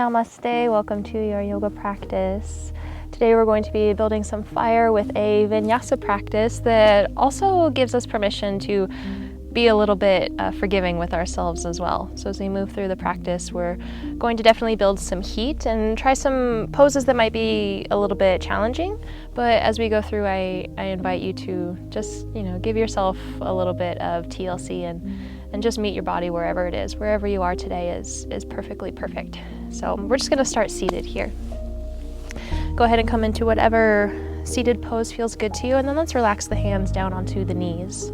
namaste. Welcome to your yoga practice. Today we're going to be building some fire with a vinyasa practice that also gives us permission to be a little bit forgiving with ourselves as well. So as we move through the practice, we're going to definitely build some heat and try some poses that might be a little bit challenging. But as we go through, I invite you to just, give yourself a little bit of TLC and just meet your body wherever it is. Wherever you are today is perfectly perfect. So we're just gonna start seated here. Go ahead and come into whatever seated pose feels good to you, and then let's relax the hands down onto the knees.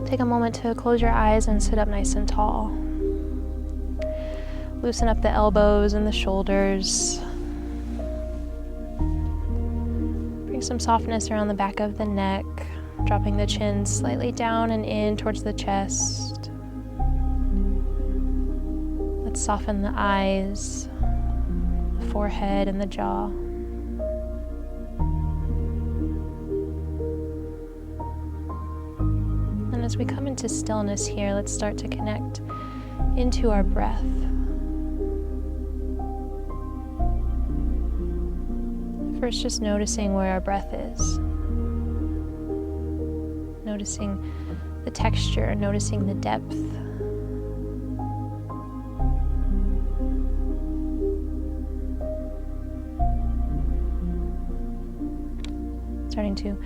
Take a moment to close your eyes and sit up nice and tall. Loosen up the elbows and the shoulders. Bring some softness around the back of the neck, dropping the chin slightly down and in towards the chest. Let's soften the eyes, the forehead, and the jaw. And as we come into stillness here, let's start to connect into our breath. First, just noticing where our breath is. Noticing the texture, noticing the depth. Starting to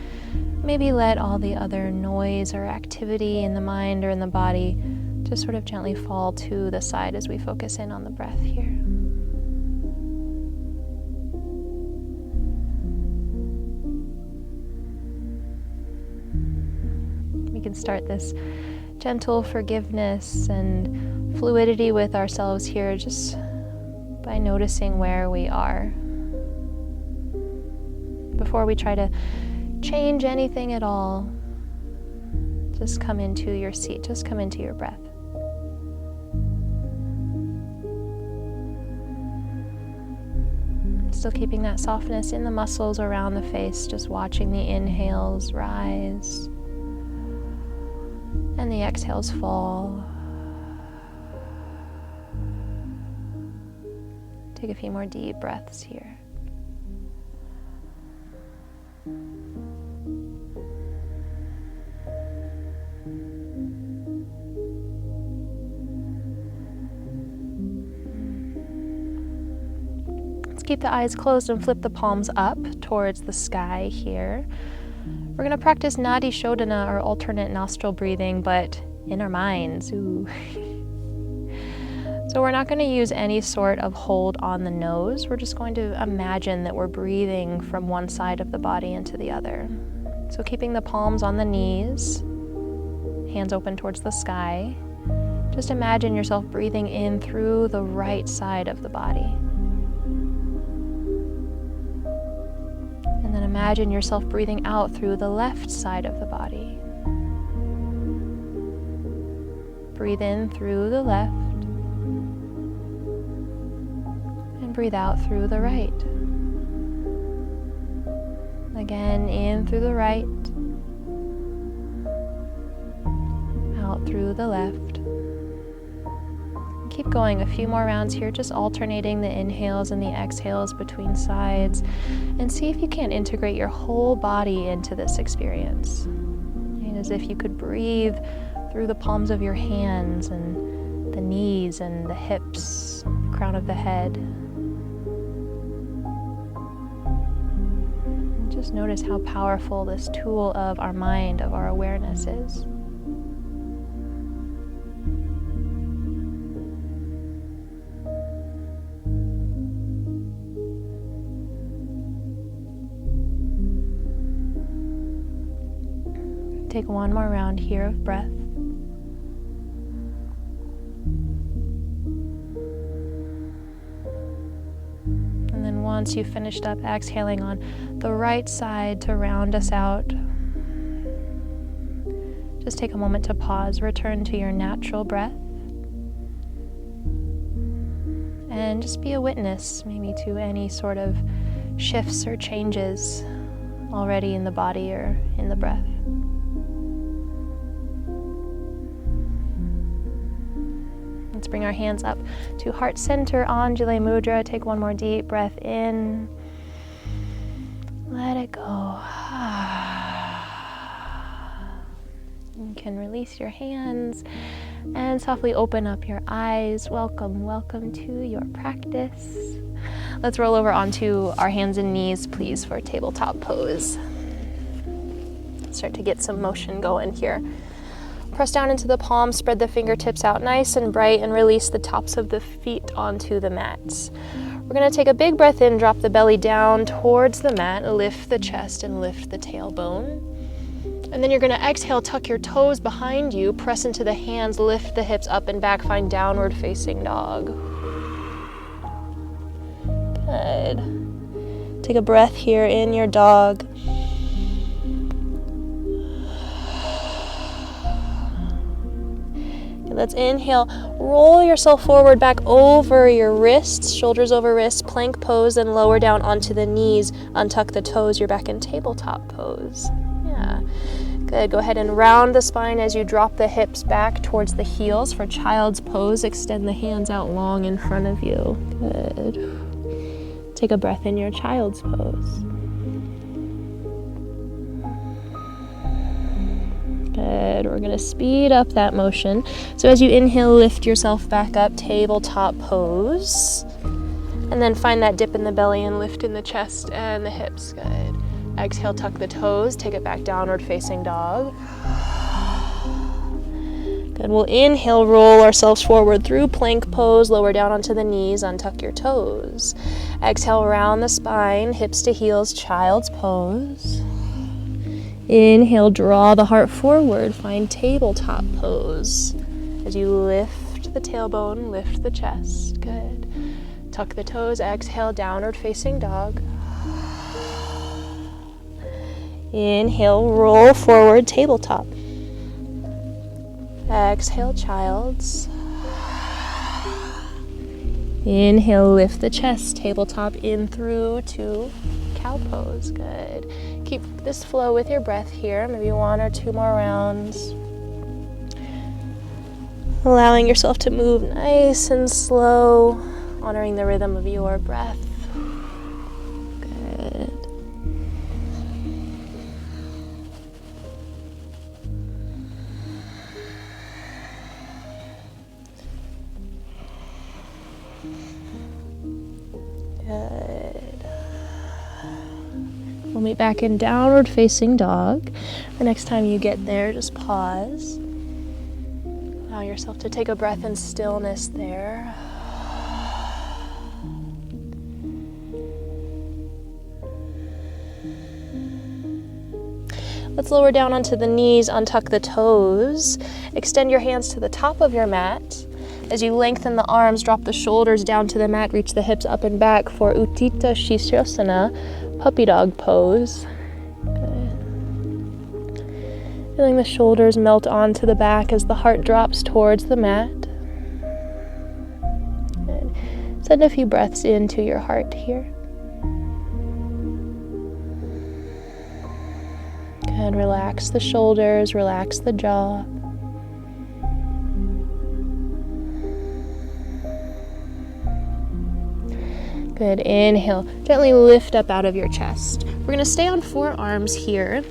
maybe let all the other noise or activity in the mind or in the body just sort of gently fall to the side as we focus in on the breath here. We can start this gentle forgiveness and fluidity with ourselves here just by noticing where we are. Before we try to change anything at all, just come into your seat, just come into your breath. Still keeping that softness in the muscles around the face, just watching the inhales rise and the exhales fall. Take a few more deep breaths here. Keep the eyes closed and flip the palms up towards the sky here. We're going to practice Nadi Shodhana, or alternate nostril breathing, but in our minds. Ooh. So we're not going to use any sort of hold on the nose. We're just going to imagine that we're breathing from one side of the body into the other. So keeping the palms on the knees, hands open towards the sky. Just imagine yourself breathing in through the right side of the body. And then imagine yourself breathing out through the left side of the body. Breathe in through the left and breathe out through the right. Again, in through the right, out through the left. Keep going a few more rounds here, just alternating the inhales and the exhales between sides, and see if you can integrate your whole body into this experience. And as if you could breathe through the palms of your hands and the knees and the hips, the crown of the head. And just notice how powerful this tool of our mind, of our awareness is. Take one more round here of breath. And then once you've finished up exhaling on the right side to round us out, just take a moment to pause, return to your natural breath, and just be a witness maybe to any sort of shifts or changes already in the body or in the breath. bring our hands up to heart center, Anjali Mudra. Take one more deep breath in. Let it go. You can release your hands and softly open up your eyes. Welcome, welcome to your practice. Let's roll over onto our hands and knees, please, for tabletop pose. Start to get some motion going here. Press down into the palms, spread the fingertips out nice and bright, and release the tops of the feet onto the mat. We're going to take a big breath in, drop the belly down towards the mat, lift the chest and lift the tailbone. And then you're going to exhale, tuck your toes behind you, press into the hands, lift the hips up and back, find downward facing dog. Good. Take a breath here in your dog. Let's inhale, roll yourself forward, back over your wrists, shoulders over wrists, plank pose, and lower down onto the knees. Untuck the toes, you're back in tabletop pose. Yeah, good. Go ahead and round the spine as you drop the hips back towards the heels for child's pose. Extend the hands out long in front of you. Good. Take a breath in your child's pose. Good. We're going to speed up that motion. So as you inhale, lift yourself back up, tabletop pose. And then find that dip in the belly and lift in the chest and the hips. Good. Exhale, tuck the toes, take it back, downward facing dog. Good. We'll inhale, roll ourselves forward through plank pose, lower down onto the knees, untuck your toes. Exhale, round the spine, hips to heels, child's pose. Inhale, draw the heart forward, find tabletop pose. As you lift the tailbone, lift the chest. Good. Tuck the toes, exhale, downward facing dog. Inhale, roll forward, tabletop. Exhale, child's. Inhale, lift the chest, tabletop in through to cow pose. Good. Keep this flow with your breath here, maybe one or two more rounds. Allowing yourself to move nice and slow, honoring the rhythm of your breath. Good. Good. We'll meet back in downward facing dog. The next time you get there, just pause. Allow yourself to take a breath in stillness there. Let's lower down onto the knees, untuck the toes. Extend your hands to the top of your mat. As you lengthen the arms, drop the shoulders down to the mat, reach the hips up and back for Utthita Sthasana, puppy dog pose. Good. Feeling the shoulders melt onto the back as the heart drops towards the mat. Good. Send a few breaths into your heart here. Good. Relax the shoulders, relax the jaw. Good. Inhale. Gently lift up out of your chest. We're going to stay on forearms here.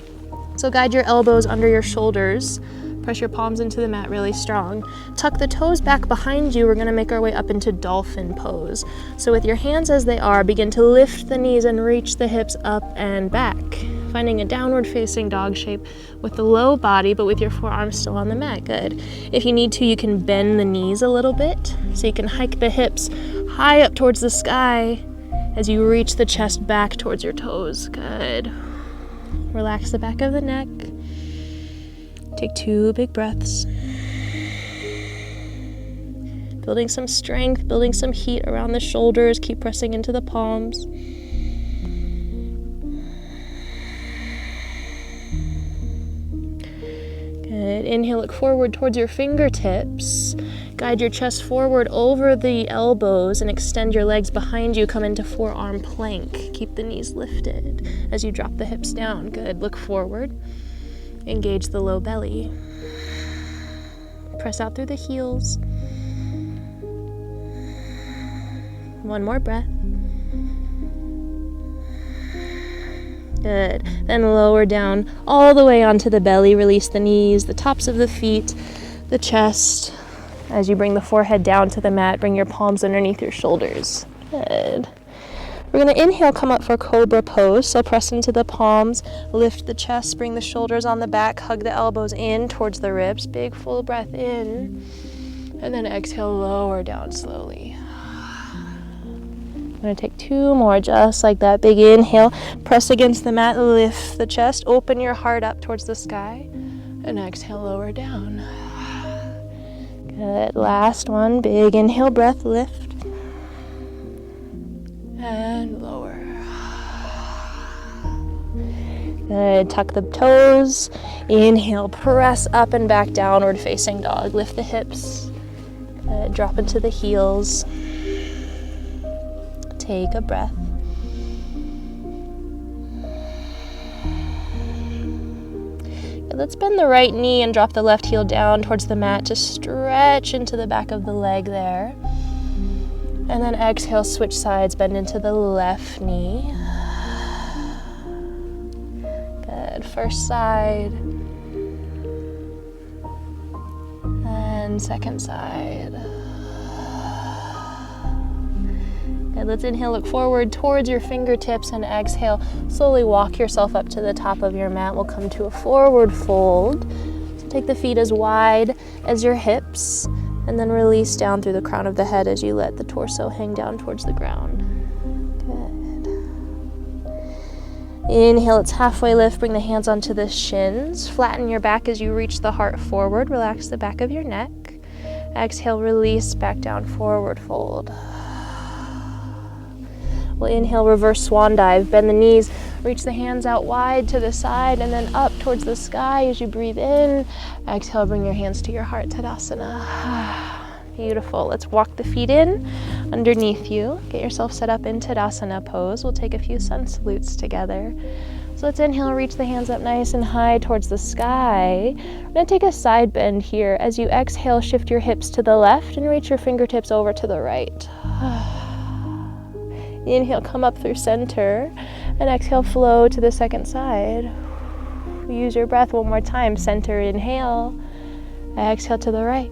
So guide your elbows under your shoulders. Press your palms into the mat really strong. Tuck the toes back behind you. We're going to make our way up into Dolphin Pose. So with your hands as they are, begin to lift the knees and reach the hips up and back. Finding a downward facing dog shape with the low body, but with your forearms still on the mat. Good. If you need to, you can bend the knees a little bit. So you can hike the hips high up towards the sky as you reach the chest back towards your toes. Good. Relax the back of the neck. Take 2 big breaths. Building some strength, building some heat around the shoulders. Keep pressing into the palms. Good. Inhale, look forward towards your fingertips. Guide your chest forward over the elbows and extend your legs behind you. Come into forearm plank. Keep the knees lifted as you drop the hips down. Good. Look forward. Engage the low belly. Press out through the heels. One more breath. Good. Then lower down all the way onto the belly. Release the knees, the tops of the feet, the chest. As you bring the forehead down to the mat, bring your palms underneath your shoulders. Good. We're going to inhale, come up for Cobra Pose. So press into the palms, lift the chest, bring the shoulders on the back, hug the elbows in towards the ribs. Big full breath in. And then exhale, lower down slowly. I'm going to take 2 more, just like that. Big inhale, press against the mat, lift the chest, open your heart up towards the sky, and exhale, lower down. Good. Last one. Big inhale, breath, lift, and lower. Good. Tuck the toes. Inhale, press up and back, downward facing dog. Lift the hips. Good. Drop into the heels. Take a breath. Good. Let's bend the right knee and drop the left heel down towards the mat to stretch into the back of the leg there. And then exhale, switch sides, bend into the left knee. Good. First side. And second side. Good. Let's inhale, look forward towards your fingertips, and exhale, slowly walk yourself up to the top of your mat. We'll come to a forward fold. So take the feet as wide as your hips, and then release down through the crown of the head as you let the torso hang down towards the ground. Good. Inhale, it's halfway lift. Bring the hands onto the shins. Flatten your back as you reach the heart forward. Relax the back of your neck. Exhale, release back down, forward fold. We'll inhale, reverse swan dive. Bend the knees, reach the hands out wide to the side, and then up towards the sky as you breathe in. Exhale, bring your hands to your heart, Tadasana. Beautiful. Let's walk the feet in underneath you. Get yourself set up in Tadasana pose. We'll take a few sun salutes together. So let's inhale, reach the hands up nice and high towards the sky. We're going to take a side bend here. As you exhale, shift your hips to the left and reach your fingertips over to the right. Inhale, come up through center, and exhale, flow to the second side. Use your breath one more time. Center, inhale. Exhale to the right.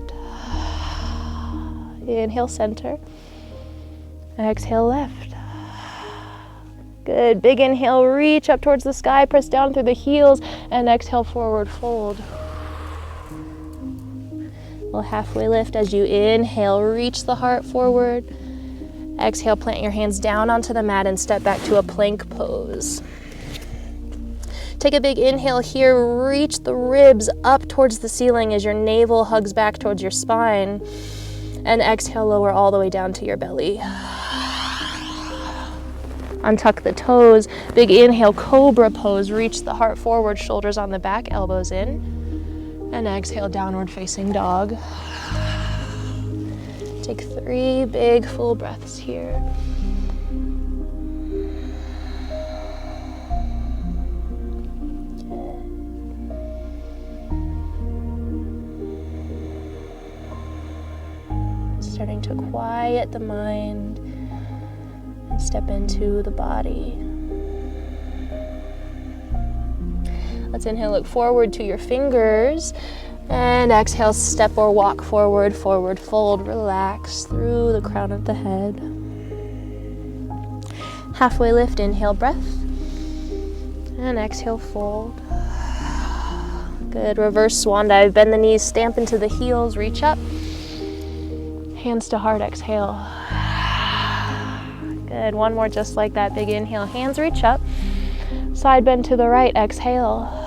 Inhale, center. Exhale, left. Good. Big inhale, reach up towards the sky, press down through the heels, and exhale, forward fold. We'll halfway lift as you inhale, reach the heart forward. Exhale, plant your hands down onto the mat and step back to a plank pose. Take a big inhale here, reach the ribs up towards the ceiling as your navel hugs back towards your spine. And exhale, lower all the way down to your belly. Untuck the toes. Big inhale, Cobra Pose. Reach the heart forward, shoulders on the back, elbows in. And exhale, downward facing dog. Take 3 big full breaths here. Starting to quiet the mind and step into the body. Let's inhale, look forward to your fingers. And exhale, step or walk forward, forward fold. Relax through the crown of the head. Halfway lift, inhale, breath. And exhale, fold. Good. Reverse swan dive. Bend the knees, stamp into the heels, reach up. Hands to heart, exhale. Good. One more just like that. Big inhale, hands reach up. Side bend to the right, exhale.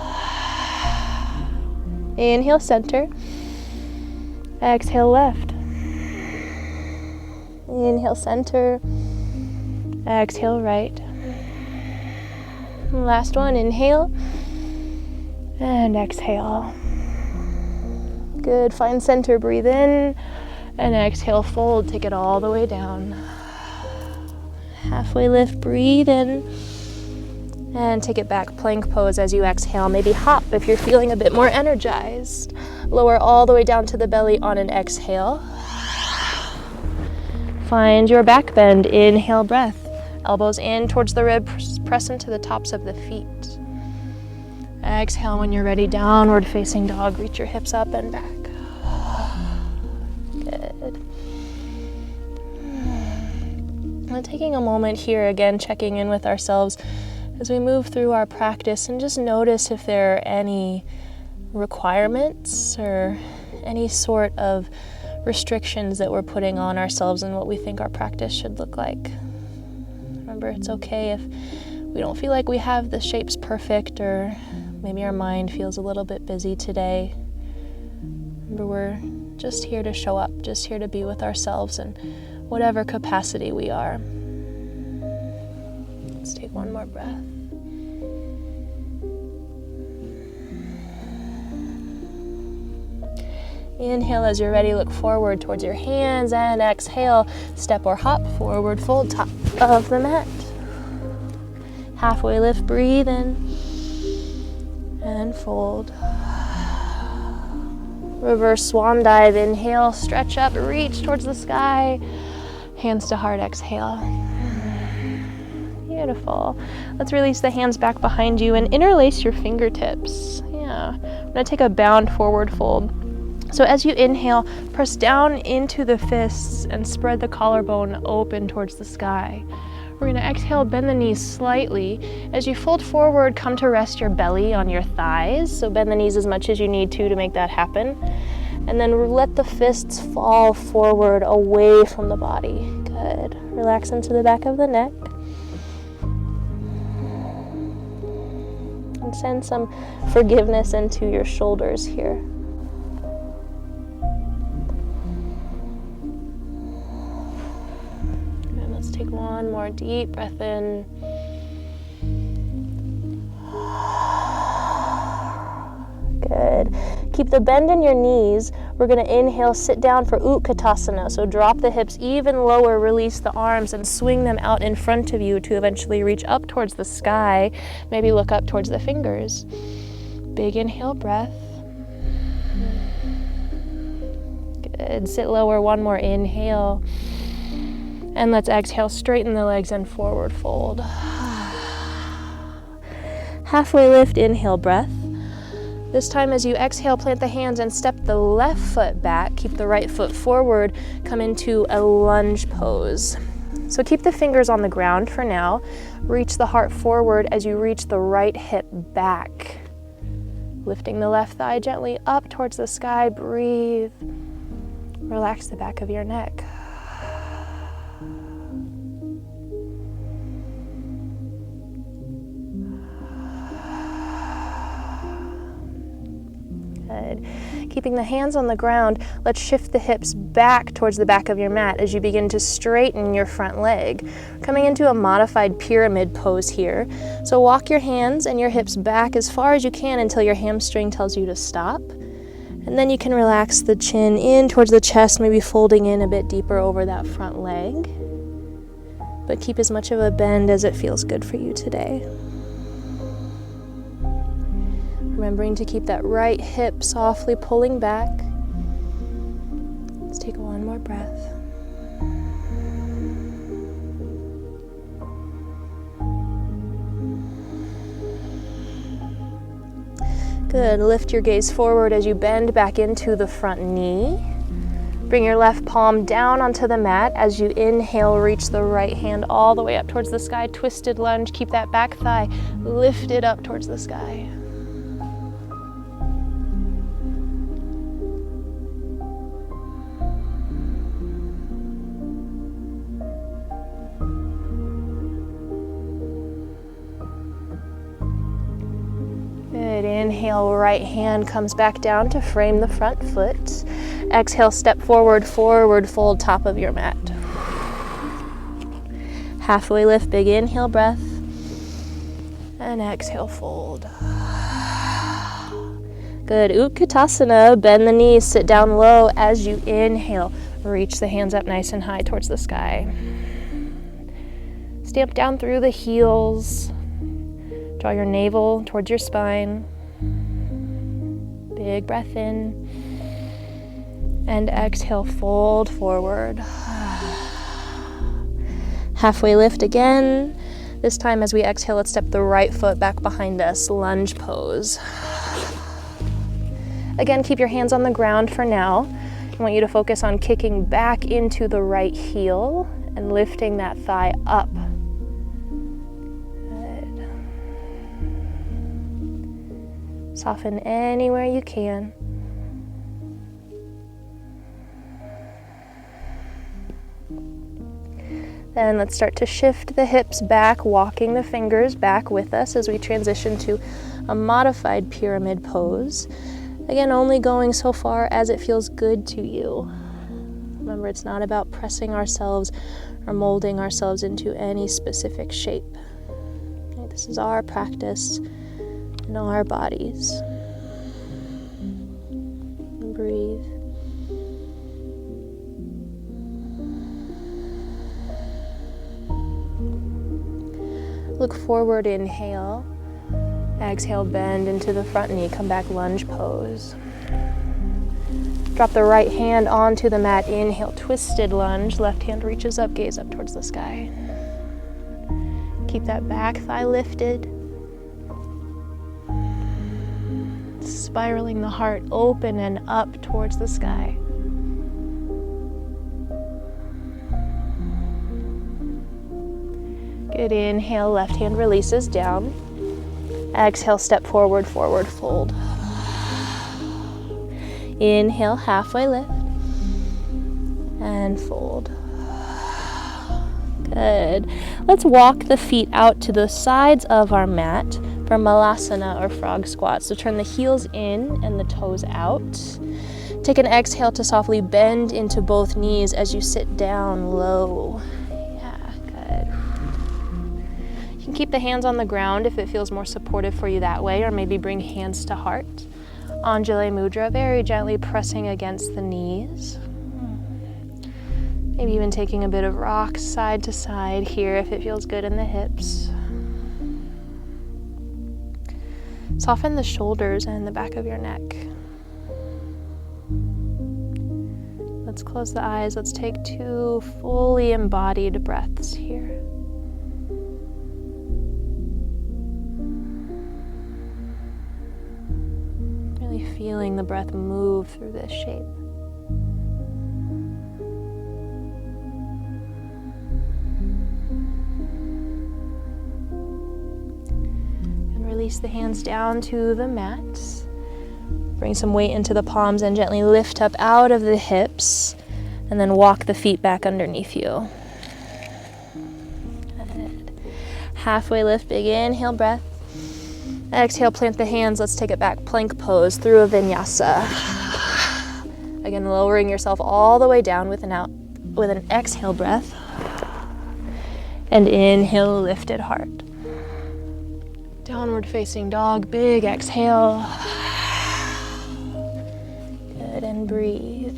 Inhale, center. Exhale, left. Inhale, center. Exhale, right. Last one, inhale. And exhale. Good, find center, breathe in. And exhale, fold, take it all the way down. Halfway lift, breathe in. And take it back, plank pose as you exhale. Maybe hop if you're feeling a bit more energized. Lower all the way down to the belly on an exhale. find your back bend. Inhale, breath. Elbows in towards the ribs, press into the tops of the feet. Exhale when you're ready, downward facing dog. Reach your hips up and back. Good. And taking a moment here, again, checking in with ourselves as we move through our practice, and just notice if there are any requirements or any sort of restrictions that we're putting on ourselves and what we think our practice should look like. Remember, it's okay if we don't feel like we have the shapes perfect, or maybe our mind feels a little bit busy today. Remember, we're just here to show up, just here to be with ourselves in whatever capacity we are. Let's take one more breath. Inhale as you're ready, look forward towards your hands, and exhale, step or hop, forward fold, top of the mat. Halfway lift, breathe in, and fold. Reverse swan dive, inhale, stretch up, reach towards the sky, hands to heart, exhale. Beautiful. Let's release the hands back behind you and interlace your fingertips. Yeah, I'm gonna take a bound forward fold. So as you inhale, press down into the fists and spread the collarbone open towards the sky. We're going to exhale, bend the knees slightly. As you fold forward, come to rest your belly on your thighs. So bend the knees as much as you need to make that happen. And then let the fists fall forward away from the body. Good. Relax into the back of the neck. And send some forgiveness into your shoulders here. Take one more deep breath in. Good. Keep the bend in your knees. We're going to inhale, sit down for Utkatasana. So drop the hips even lower, release the arms, and swing them out in front of you to eventually reach up towards the sky. Maybe look up towards the fingers. Big inhale, breath. Good. Sit lower, one more inhale. And let's exhale, straighten the legs and forward fold. Halfway lift, inhale, breath. This time as you exhale, plant the hands and step the left foot back. Keep the right foot forward. Come into a lunge pose. So keep the fingers on the ground for now. Reach the heart forward as you reach the right hip back. Lifting the left thigh gently up towards the sky. Breathe. Relax the back of your neck. Good. Keeping the hands on the ground, let's shift the hips back towards the back of your mat as you begin to straighten your front leg. Coming into a modified pyramid pose here. So walk your hands and your hips back as far as you can until your hamstring tells you to stop. And then you can relax the chin in towards the chest, maybe folding in a bit deeper over that front leg. But keep as much of a bend as it feels good for you today. Remembering to keep that right hip softly pulling back. Let's take one more breath. Good. Lift your gaze forward as you bend back into the front knee. Bring your left palm down onto the mat. As you inhale, reach the right hand all the way up towards the sky. Twisted lunge. Keep that back thigh lifted up towards the sky. Good. Inhale, right hand comes back down to frame the front foot. Exhale, step forward, forward fold, top of your mat. Halfway lift, big inhale, breath. And exhale, fold. Good. Utkatasana, bend the knees, sit down low as you inhale. Reach the hands up nice and high towards the sky. Stamp down through the heels. Draw your navel towards your spine. Big breath in. And exhale, fold forward. Halfway lift again. This time as we exhale, let's step the right foot back behind us, lunge pose. Again, keep your hands on the ground for now. I want you to focus on kicking back into the right heel and lifting that thigh up. Good. Soften anywhere you can. Then let's start to shift the hips back, walking the fingers back with us as we transition to a modified pyramid pose. Again, only going so far as it feels good to you. Remember, it's not about pressing ourselves or molding ourselves into any specific shape. Okay, this is our practice in our bodies. And breathe. Look forward, inhale. Exhale, bend into the front knee, come back, lunge pose. Drop the right hand onto the mat, inhale, twisted lunge, left hand reaches up, gaze up towards the sky. Keep that back thigh lifted. Spiraling the heart open and up towards the sky. Good, inhale, left hand releases down. Exhale, step forward, forward fold. Inhale, halfway lift. And fold. Good. Let's walk the feet out to the sides of our mat for Malasana or frog squat. So turn the heels in and the toes out. Take an exhale to softly bend into both knees as you sit down low. Keep the hands on the ground if it feels more supportive for you that way, or maybe bring hands to heart. Anjali Mudra, very gently pressing against the knees. Maybe even taking a bit of rock side to side here if it feels good in the hips. Soften the shoulders and the back of your neck. Let's close the eyes. Let's take 2 fully embodied breaths here. Feeling the breath move through this shape. And release the hands down to the mat. Bring some weight into the palms and gently lift up out of the hips, and then walk the feet back underneath you. Good. Halfway lift, big inhale breath. Exhale, plant the hands. Let's take it back. Plank pose through a vinyasa. Again, lowering yourself all the way down with an exhale breath. And inhale, lifted heart. Downward facing dog, big exhale. Good, and breathe.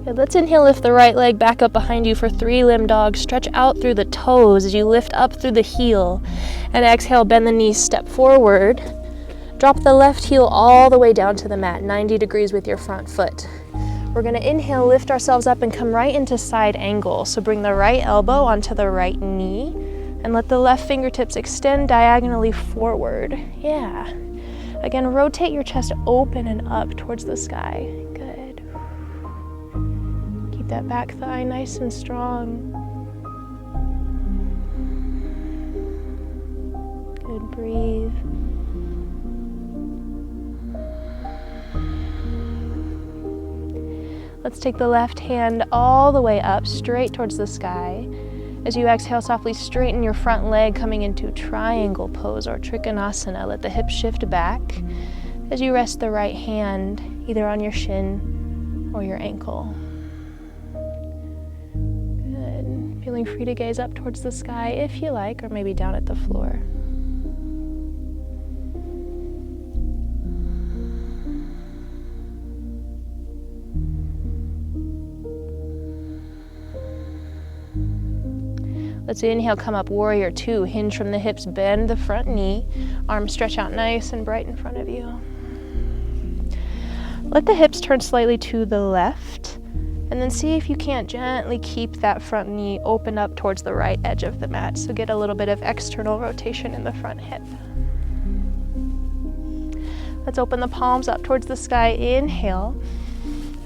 Good, let's inhale, lift the right leg back up behind you for 3-limb dog. Stretch out through the toes as you lift up through the heel. And exhale, bend the knees, step forward. Drop the left heel all the way down to the mat, 90 degrees with your front foot. We're gonna inhale, lift ourselves up and come right into side angle. So bring the right elbow onto the right knee and let the left fingertips extend diagonally forward. Yeah. Again, rotate your chest open and up towards the sky. Good. Keep that back thigh nice and strong. Good, breathe. Let's take the left hand all the way up, straight towards the sky. As you exhale, softly straighten your front leg, coming into triangle pose or trikonasana. Let the hips shift back as you rest the right hand either on your shin or your ankle. Good. Feeling free to gaze up towards the sky if you like, or maybe down at the floor. Let's inhale, come up, warrior two. Hinge from the hips, bend the front knee. Arms stretch out nice and bright in front of you. Let the hips turn slightly to the left, and then see if you can't gently keep that front knee open up towards the right edge of the mat. So get a little bit of external rotation in the front hip. Let's open the palms up towards the sky. Inhale,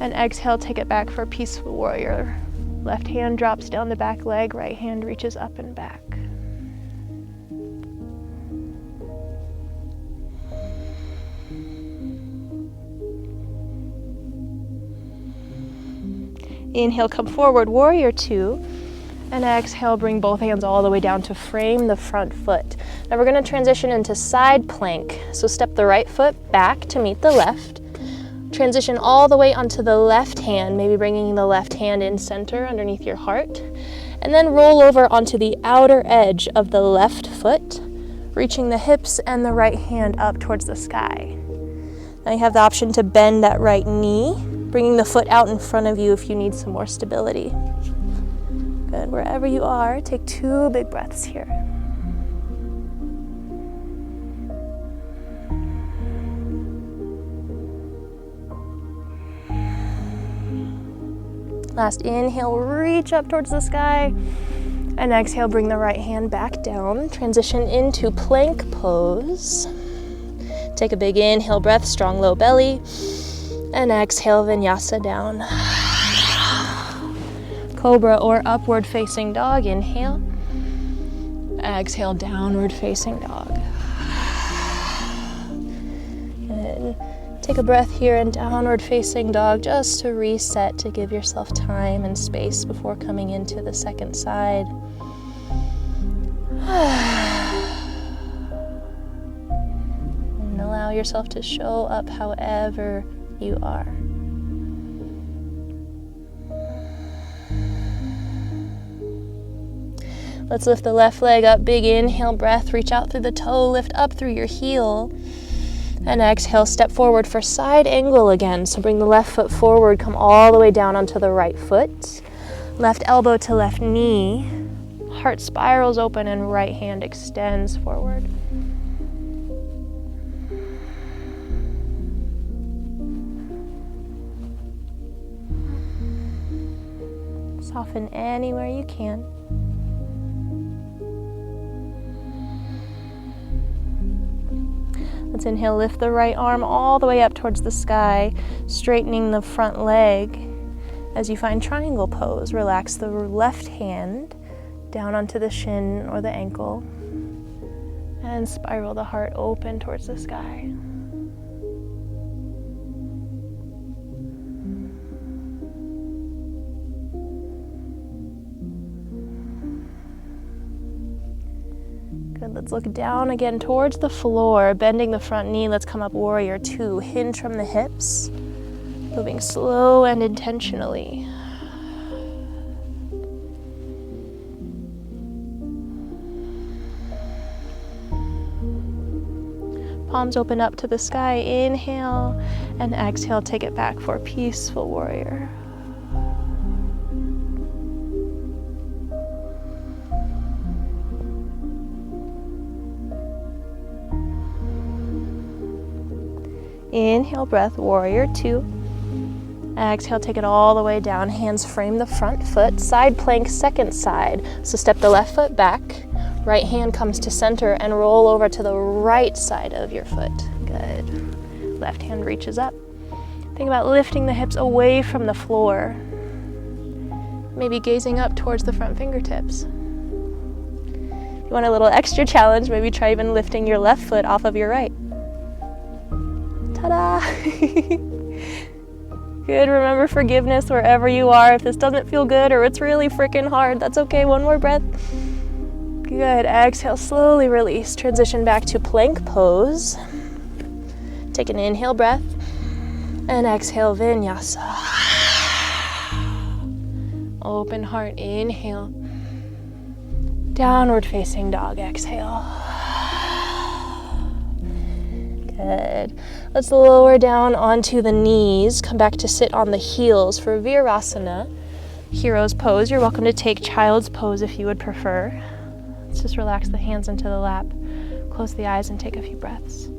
and exhale, take it back for peaceful warrior. Left hand drops down the back leg, right hand reaches up and back. Inhale, come forward, warrior two. And exhale, bring both hands all the way down to frame the front foot. Now we're going to transition into side plank. So step the right foot back to meet the left. Transition all the way onto the left hand, maybe bringing the left hand in center underneath your heart. And then roll over onto the outer edge of the left foot, reaching the hips and the right hand up towards the sky. Now you have the option to bend that right knee, bringing the foot out in front of you if you need some more stability. Good, wherever you are, take 2 big breaths here. Last inhale, reach up towards the sky, and exhale, bring the right hand back down. Transition into plank pose. Take a big inhale breath, strong low belly, and exhale, vinyasa down. Cobra or upward facing dog, inhale. Exhale, downward facing dog. Good. Take a breath here in downward facing dog just to reset, to give yourself time and space before coming into the second side. And allow yourself to show up however you are. Let's lift the left leg up, big inhale breath, reach out through the toe, lift up through your heel. And exhale, step forward for side angle again. So bring the left foot forward, come all the way down onto the right foot. Left elbow to left knee. Heart spirals open and right hand extends forward. Soften anywhere you can. Let's inhale, lift the right arm all the way up towards the sky, straightening the front leg. As you find triangle pose, relax the left hand down onto the shin or the ankle, and spiral the heart open towards the sky. Good, let's look down again towards the floor, bending the front knee. Let's come up, warrior two. Hinge from the hips, moving slow and intentionally. Palms open up to the sky, inhale, and exhale, take it back for peaceful warrior. Inhale, breath, warrior two. Exhale, take it all the way down. Hands frame the front foot. Side plank, second side. So step the left foot back. Right hand comes to center and roll over to the right side of your foot. Good. Left hand reaches up. Think about lifting the hips away from the floor. Maybe gazing up towards the front fingertips. If you want a little extra challenge, maybe try even lifting your left foot off of your right. Ta-da! Good, remember forgiveness wherever you are. If this doesn't feel good or it's really freaking hard, that's okay. One more breath. Good, exhale, slowly release. Transition back to plank pose. Take an inhale breath and exhale, vinyasa. Open heart, inhale. Downward facing dog, exhale. Good. Let's lower down onto the knees. Come back to sit on the heels for Virasana. Hero's Pose. You're welcome to take Child's Pose if you would prefer. Let's just relax the hands into the lap, close the eyes, and take a few breaths.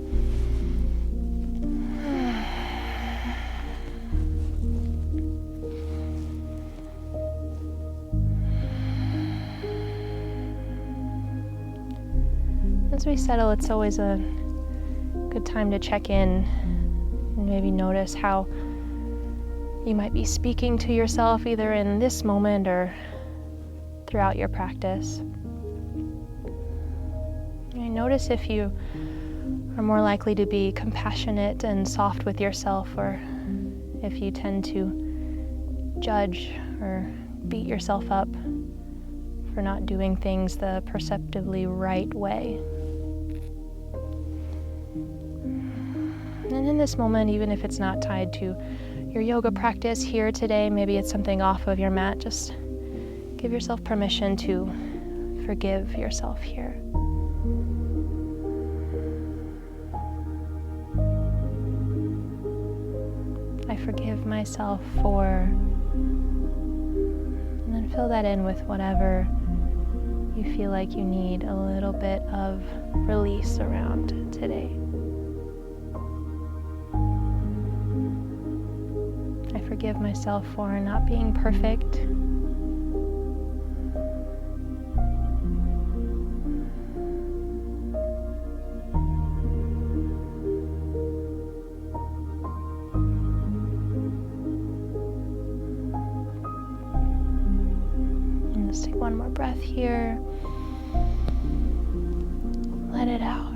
As we settle, it's always a good time to check in and maybe notice how you might be speaking to yourself either in this moment or throughout your practice. And notice if you are more likely to be compassionate and soft with yourself, or if you tend to judge or beat yourself up for not doing things the perceptively right way. And in this moment, even if it's not tied to your yoga practice here today, maybe it's something off of your mat, just give yourself permission to forgive yourself here. I forgive myself for, and then fill that in with whatever you feel like you need a little bit of release around today. I forgive myself for not being perfect. And let's take one more breath here. Let it out.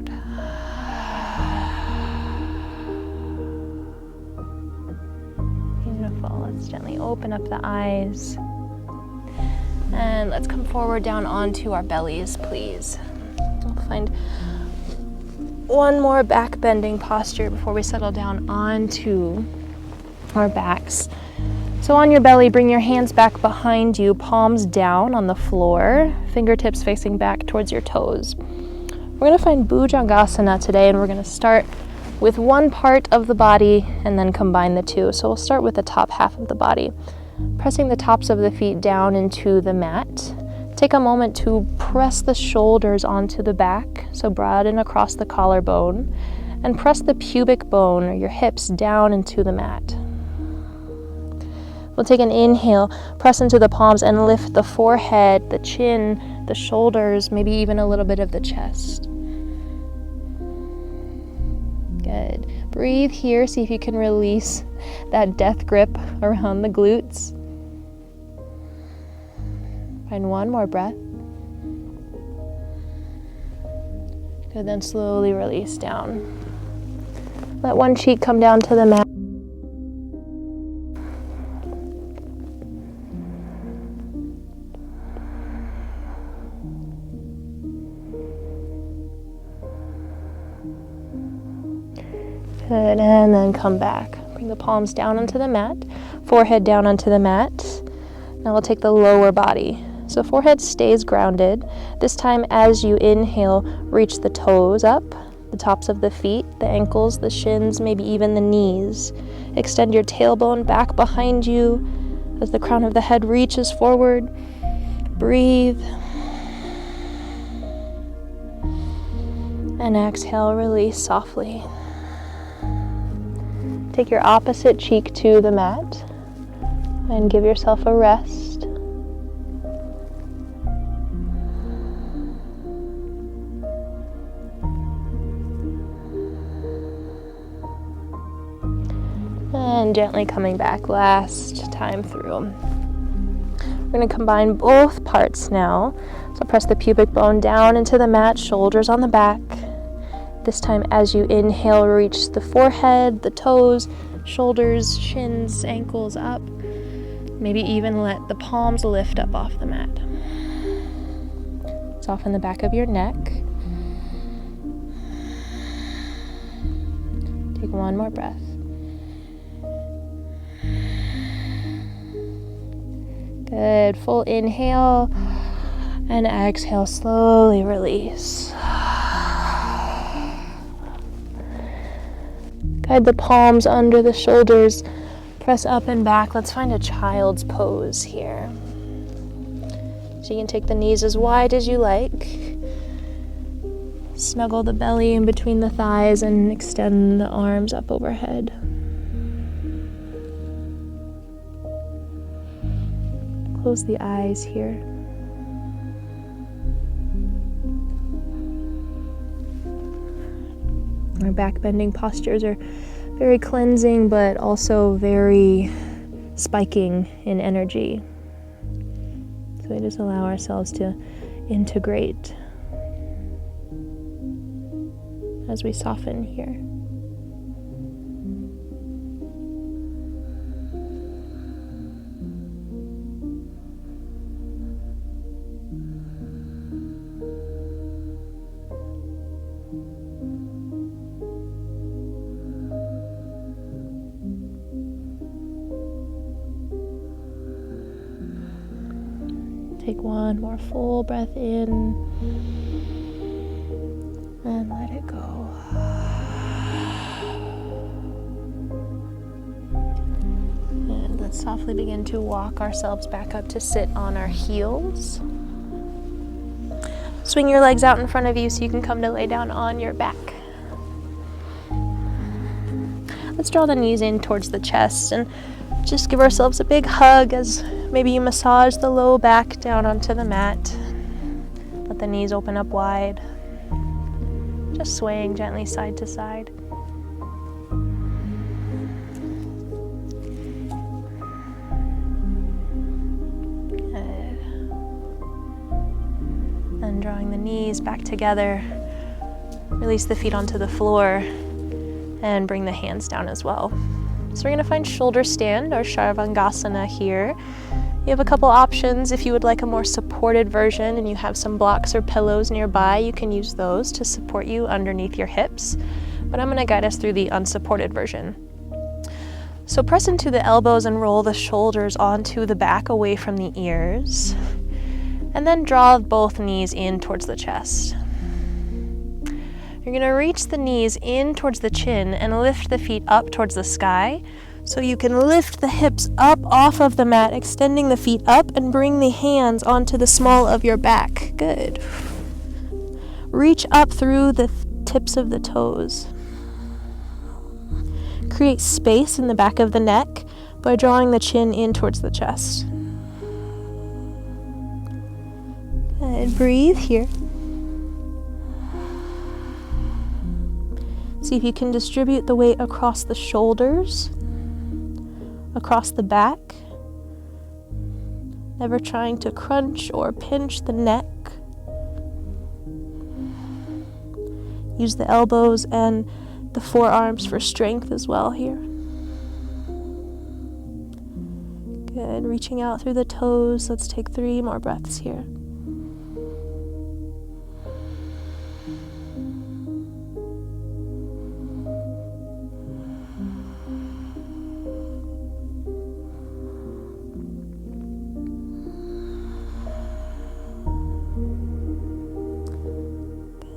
Let's gently open up the eyes. And let's come forward down onto our bellies, please. We'll find one more back bending posture before we settle down onto our backs. So on your belly, bring your hands back behind you, palms down on the floor, fingertips facing back towards your toes. We're going to find Bhujangasana today, and we're going to start with one part of the body and then combine the two. So we'll start with the top half of the body, pressing the tops of the feet down into the mat. Take a moment to press the shoulders onto the back, so broaden across the collarbone, and press the pubic bone or your hips down into the mat. We'll take an inhale, press into the palms and lift the forehead, the chin, the shoulders, maybe even a little bit of the chest. Good. Breathe here. See if you can release that death grip around the glutes. Find one more breath. Good. Then slowly release down. Let one cheek come down to the mat. Good, and then come back. Bring the palms down onto the mat, forehead down onto the mat. Now we'll take the lower body. So forehead stays grounded. This time as you inhale, reach the toes up, the tops of the feet, the ankles, the shins, maybe even the knees. Extend your tailbone back behind you as the crown of the head reaches forward. Breathe. And exhale, release softly. Take your opposite cheek to the mat and give yourself a rest. And gently coming back last time through. We're going to combine both parts now. So press the pubic bone down into the mat, shoulders on the back. This time as you inhale, reach the forehead, the toes, shoulders, shins, ankles up. Maybe even let the palms lift up off the mat. Soften the back of your neck. Take one more breath. Good. Full inhale and exhale. Slowly release. Guide the palms under the shoulders. Press up and back. Let's find a child's pose here. So you can take the knees as wide as you like. Snuggle the belly in between the thighs and extend the arms up overhead. Close the eyes here. Our back bending postures are very cleansing, but also very spiking in energy. So we just allow ourselves to integrate as we soften here. Take one more full breath in and let it go. And let's softly begin to walk ourselves back up to sit on our heels. Swing your legs out in front of you so you can come to lay down on your back. Let's draw the knees in towards the chest and just give ourselves a big hug as maybe you massage the low back down onto the mat. Let the knees open up wide. Just swaying gently side to side. Good. Then drawing the knees back together. Release the feet onto the floor and bring the hands down as well. So we're going to find shoulder stand or Sharvangasana here. You have a couple options. If you would like a more supported version and you have some blocks or pillows nearby, you can use those to support you underneath your hips. But I'm going to guide us through the unsupported version. So press into the elbows and roll the shoulders onto the back away from the ears. And then draw both knees in towards the chest. You're going to reach the knees in towards the chin and lift the feet up towards the sky. So you can lift the hips up off of the mat, extending the feet up and bring the hands onto the small of your back. Good. Reach up through the tips of the toes. Create space in the back of the neck by drawing the chin in towards the chest. Good. Breathe here. See if you can distribute the weight across the shoulders, across the back, never trying to crunch or pinch the neck. Use the elbows and the forearms for strength as well here. Good, reaching out through the toes. Let's take 3 more breaths here.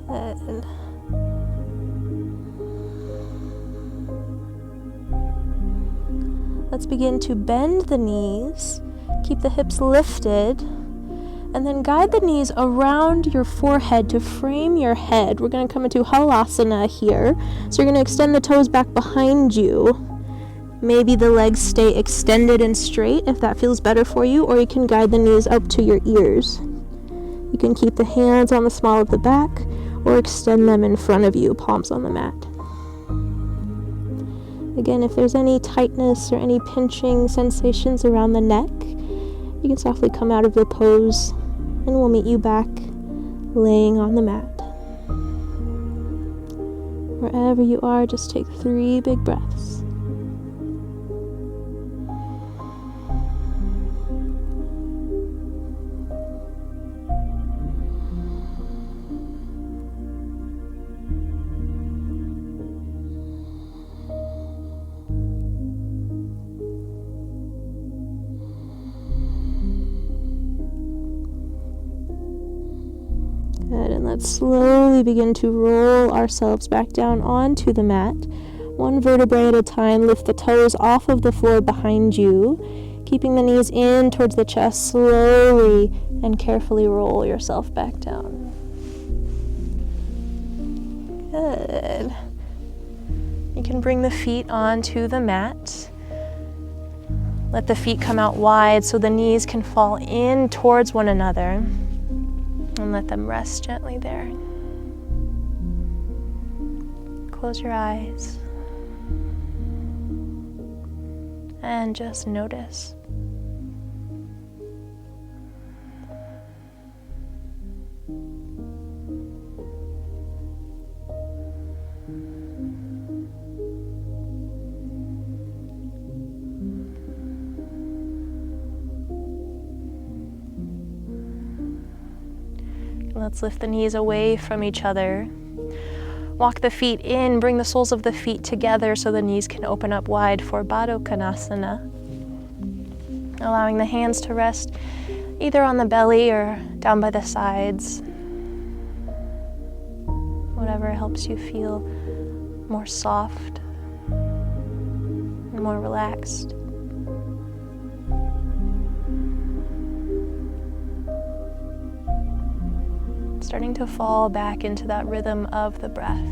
Good. Let's begin to bend the knees, keep the hips lifted, and then guide the knees around your forehead to frame your head. We're going to come into Halasana here. So you're going to extend the toes back behind you. Maybe the legs stay extended and straight if that feels better for you, or you can guide the knees up to your ears. You can keep the hands on the small of the back or extend them in front of you, palms on the mat. Again, if there's any tightness or any pinching sensations around the neck, you can softly come out of the pose and we'll meet you back laying on the mat. Wherever you are, just take 3 big breaths. Good, and let's slowly begin to roll ourselves back down onto the mat, One vertebrae at a time, lift the toes off of the floor behind you, keeping the knees in towards the chest. Slowly and carefully roll yourself back down. Good. You can bring the feet onto the mat. Let the feet come out wide so the knees can fall in towards one another. And let them rest gently there. Close your eyes. And just notice. Let's lift the knees away from each other. Walk the feet in, bring the soles of the feet together so the knees can open up wide for Bhujangasana. Allowing the hands to rest either on the belly or down by the sides. Whatever helps you feel more soft and more relaxed. Starting to fall back into that rhythm of the breath.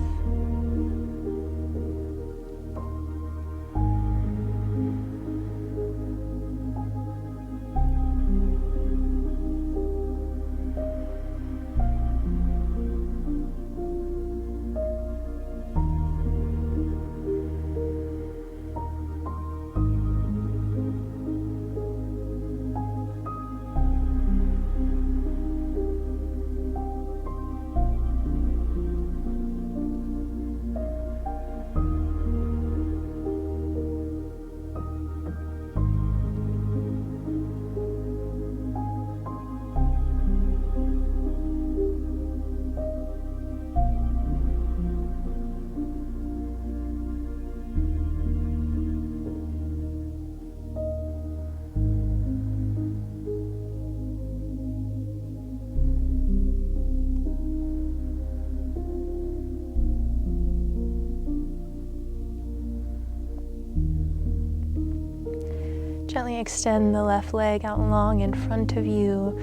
Gently extend the left leg out long in front of you,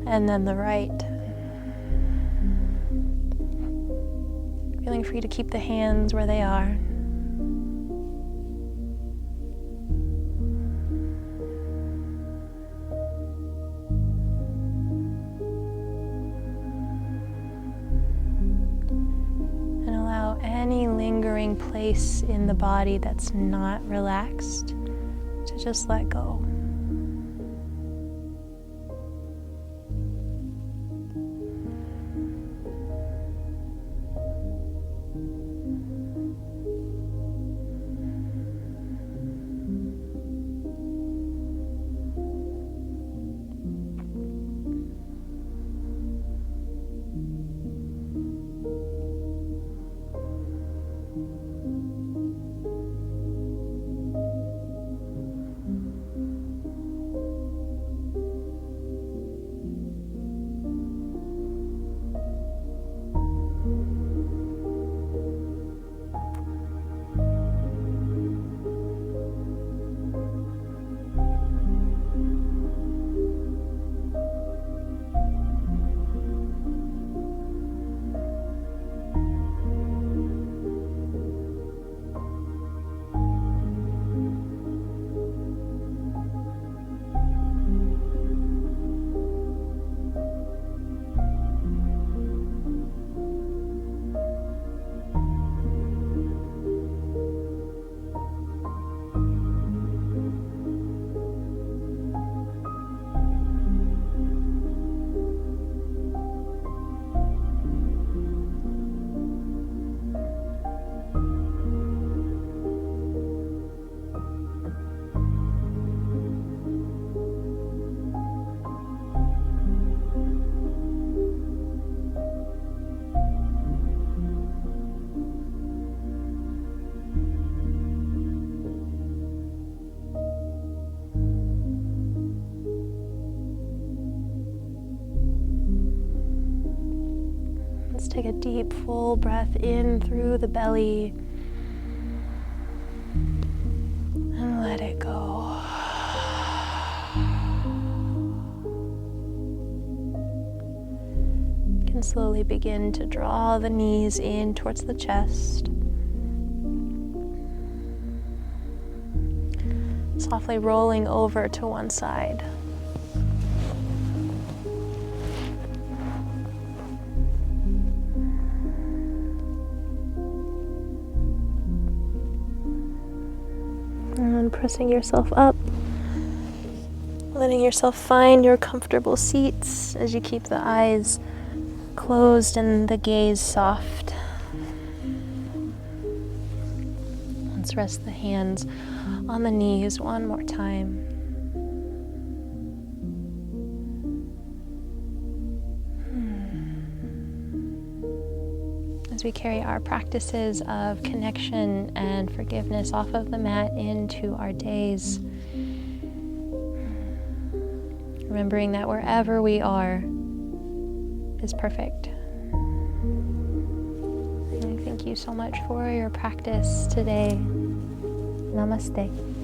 and then the right. Feeling free to keep the hands where they are. And allow any lingering place in the body that's not relaxed to just let go. Let's take a deep, full breath in through the belly. And slowly begin to draw the knees in towards the chest. Softly rolling over to one side. And pressing yourself up. Letting yourself find your comfortable seats as you keep the eyes closed and the gaze soft. Let's rest the hands on the knees one more time. As we carry our practices of connection and forgiveness off of the mat into our days, remembering that wherever we are is perfect. And thank you so much for your practice today. Namaste.